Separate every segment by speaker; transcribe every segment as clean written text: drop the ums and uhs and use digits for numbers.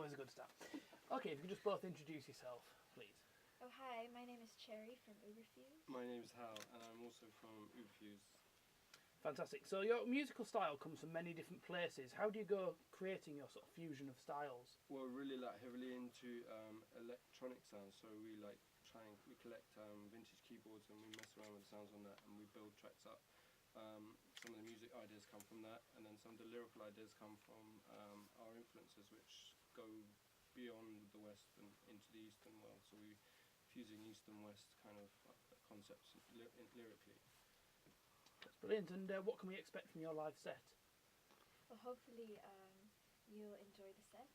Speaker 1: Always a good start. Okay, if you could just both introduce yourself, please.
Speaker 2: Oh, hi, my name is Cherry from Ooberfuse.
Speaker 3: My name is Hal, and I'm also from Ooberfuse.
Speaker 1: Fantastic. So your musical style comes from many different places. How do you go creating your sort of fusion of styles?
Speaker 3: We're really heavily into electronic sounds, so we we collect vintage keyboards and we mess around with the sounds on that, and we build tracks up. Some of the music ideas come from that, and then some of the lyrical ideas come from our influences, which go beyond the West and into the Eastern world. So we're fusing East and West kind of concepts lyrically.
Speaker 1: That's brilliant. And what can we expect from your live set?
Speaker 2: Well, hopefully you'll enjoy the set.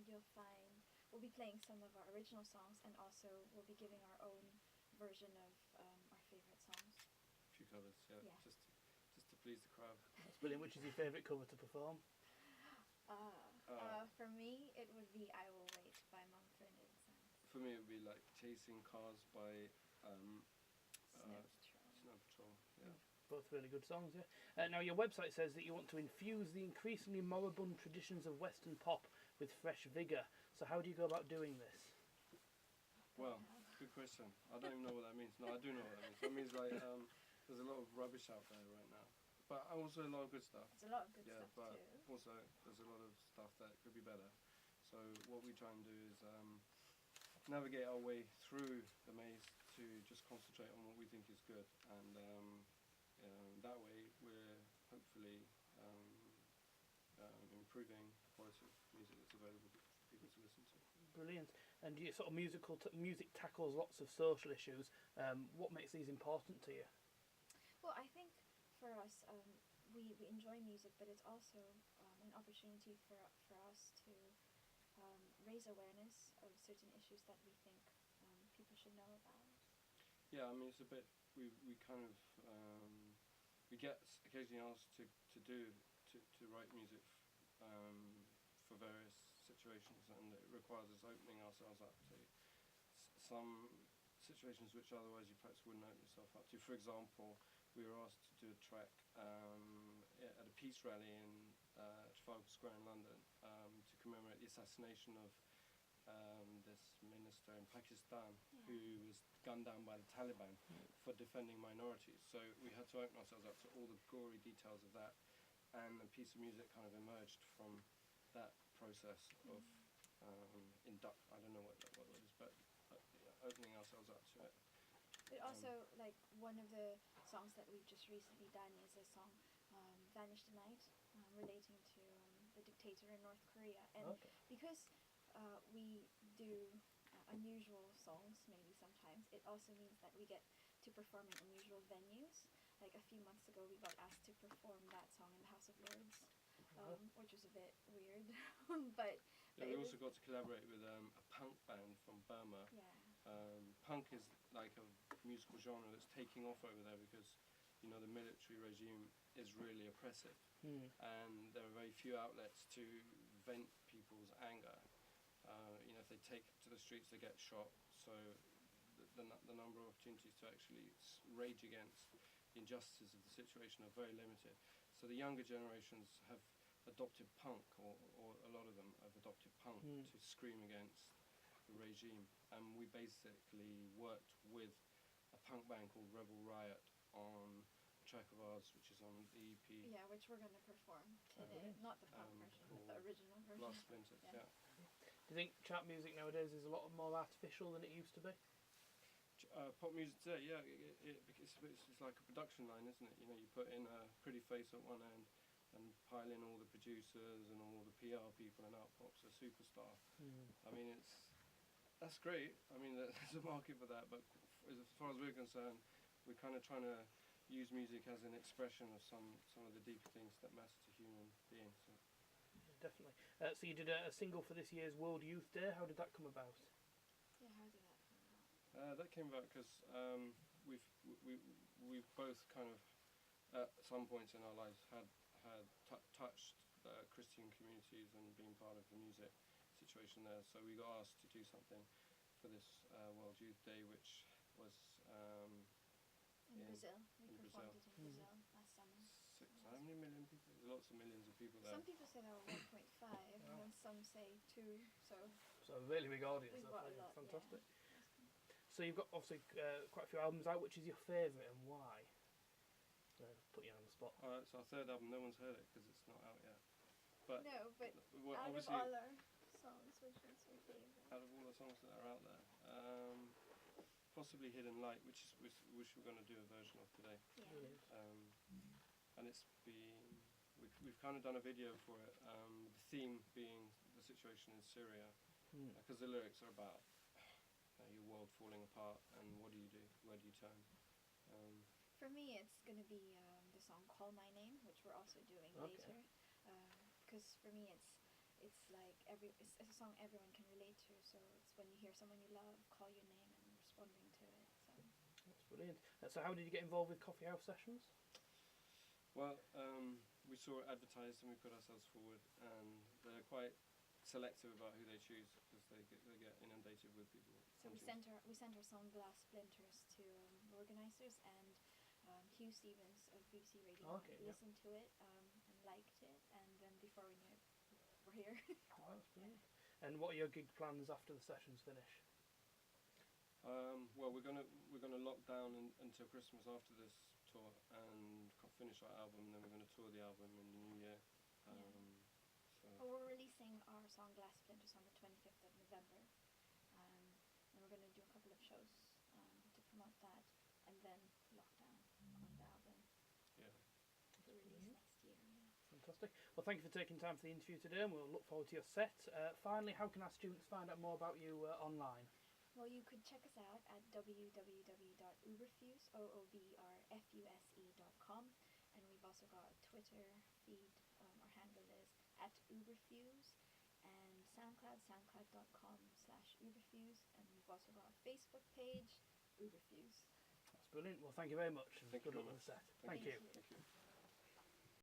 Speaker 2: You'll find we'll be playing some of our original songs, and also we'll be giving our own version of our favourite songs.
Speaker 3: A few covers, yeah. Just to please the crowd.
Speaker 1: That's brilliant. Which is your favourite cover to perform?
Speaker 2: For me, it would be "I Will Wait" by Mumford and Sons.
Speaker 3: For me, it would be like "Chasing Cars" by
Speaker 2: Snow Patrol.
Speaker 3: Snow Patrol, yeah.
Speaker 1: Both really good songs, yeah. Now, your website says that you want to infuse the increasingly moribund traditions of Western pop with fresh vigour. So how do you go about doing this?
Speaker 3: Well, good question. I don't even know what that means. No, I do know what that means. That means like there's a lot of rubbish out there right now, but also a lot of good stuff.
Speaker 2: There's a lot of good stuff
Speaker 3: but
Speaker 2: too.
Speaker 3: Also there's a lot of stuff that could be better. So what we try and do is navigate our way through the maze to just concentrate on what we think is good, and that way we're hopefully improving the quality of music that's available for people to listen to.
Speaker 1: Brilliant. And your sort of music tackles lots of social issues. What makes these important to you?
Speaker 2: Well, I think for us, we enjoy music, but it's also an opportunity for us to raise awareness of certain issues that we think people should know about.
Speaker 3: Yeah, I mean, it's a bit, we kind of, we get occasionally asked to write music for various situations, and it requires us opening ourselves up to some situations which otherwise you perhaps wouldn't open yourself up to. For example, we were asked to do a track at a peace rally in Trafalgar Square in London to commemorate the assassination of this minister in Pakistan who was gunned down by the Taliban for defending minorities. So we had to open ourselves up to all the gory details of that, and a piece of music kind of emerged from that process of I don't know what it is, but opening ourselves up to it.
Speaker 2: But also, like, one of the songs that we've just recently done is a song, Vanish Tonight, relating to the dictator in North Korea. And because we do unusual songs, maybe sometimes, it also means that we get to perform in unusual venues. Like a few months ago, we got asked to perform that song in the House of Lords, which was a bit weird. but
Speaker 3: we also got to collaborate with a punk band from Burma.
Speaker 2: Yeah.
Speaker 3: Punk is like a musical genre that's taking off over there because, you know, the military regime is really oppressive, and there are very few outlets to vent people's anger. You know, if they take to the streets, they get shot. So the number of opportunities to actually rage against the injustices of the situation are very limited. So the younger generations have adopted punk, or a lot of them have adopted punk to scream against the regime. And we basically worked with a punk band called Rebel Riot on a track of ours, which is on the EP.
Speaker 2: Yeah, which we're going to perform today. Not the punk version, but the original version.
Speaker 3: Glass Splinters, yeah.
Speaker 1: Do you think chart music nowadays is a lot more artificial than it used to be?
Speaker 3: Pop music today, yeah, it's like a production line, isn't it? You know, you put in a pretty face at one end and pile in all the producers and all the PR people, and out pops a superstar. I mean, that's great. I mean, there's a market for that, but as far as we're concerned, we're kind of trying to use music as an expression of some of the deeper things that matter to human beings. So.
Speaker 1: Definitely. So you did a single for this year's World Youth Day. How did that come about?
Speaker 2: Yeah, how did that come about?
Speaker 3: That came about because we've both kind of at some points in our lives had touched Christian communities and been part of the music situation there. So we got asked to do something for this World Youth Day, which was
Speaker 2: in Brazil. We performed it in Brazil last summer.
Speaker 3: How many million people? There's lots of millions of people there.
Speaker 2: Some people say there were 1.5, and some say 2,
Speaker 1: So a really big audience.
Speaker 2: we've got a lot.
Speaker 1: Fantastic.
Speaker 2: Yeah.
Speaker 1: So you've got obviously quite a few albums out. Which is your favourite and why? Put you on the spot.
Speaker 3: Alright, so our third album, no one's heard it because it's not out yet. But
Speaker 2: No, but
Speaker 3: well,
Speaker 2: out of
Speaker 3: obviously,
Speaker 2: all our songs, which one's your favorite?
Speaker 3: out of all the songs that are out there, possibly Hidden Light, which we're going to do a version of today.
Speaker 2: Yeah.
Speaker 1: Brilliant.
Speaker 3: And it's been we've kind of done a video for it. The theme being the situation in Syria, because the lyrics are about your world falling apart, and what do you do? Where do you turn?
Speaker 2: For me, it's gonna be the song "Call My Name," which we're also doing later. Because for me, it's like it's a song everyone can relate to. So it's when you hear someone you love call your name and responding to it. So
Speaker 1: that's brilliant. So how did you get involved with Coffee House Sessions?
Speaker 3: Well, we saw it advertised and we put ourselves forward, and they're quite selective about who they choose because they get inundated with people.
Speaker 2: So we sent our song "Glass Splinters" to organisers, and Hugh Stevens of BBC Radio listened to it and liked it, and then before we knew it, we're here.
Speaker 1: Oh, that's brilliant. And what are your gig plans after the sessions finish?
Speaker 3: Well, we're gonna lock down until Christmas after this tour and finish our album, and then we're gonna tour the album in the new year.
Speaker 2: Well, we're releasing our song "Glass Splinters" on the 25th of November, and we're going to do a couple of shows to promote that, and then lock down on the album.
Speaker 3: Yeah.
Speaker 2: To release next year. Yeah.
Speaker 1: Fantastic. Well, thank you for taking time for the interview today, and we'll look forward to your set. Finally, how can our students find out more about you online?
Speaker 2: Well, you could check us out at www.ooberfuse.com, and we've also got a Twitter feed. Our handle is @Ooberfuse, and SoundCloud, soundcloud.com/Ooberfuse, and we've also got a Facebook page, Ooberfuse.
Speaker 1: That's brilliant. Well, thank you very much, and
Speaker 3: Thank
Speaker 1: good
Speaker 3: you
Speaker 1: luck
Speaker 3: very
Speaker 1: with the set.
Speaker 3: Thank
Speaker 1: Thank you.
Speaker 3: Thank you.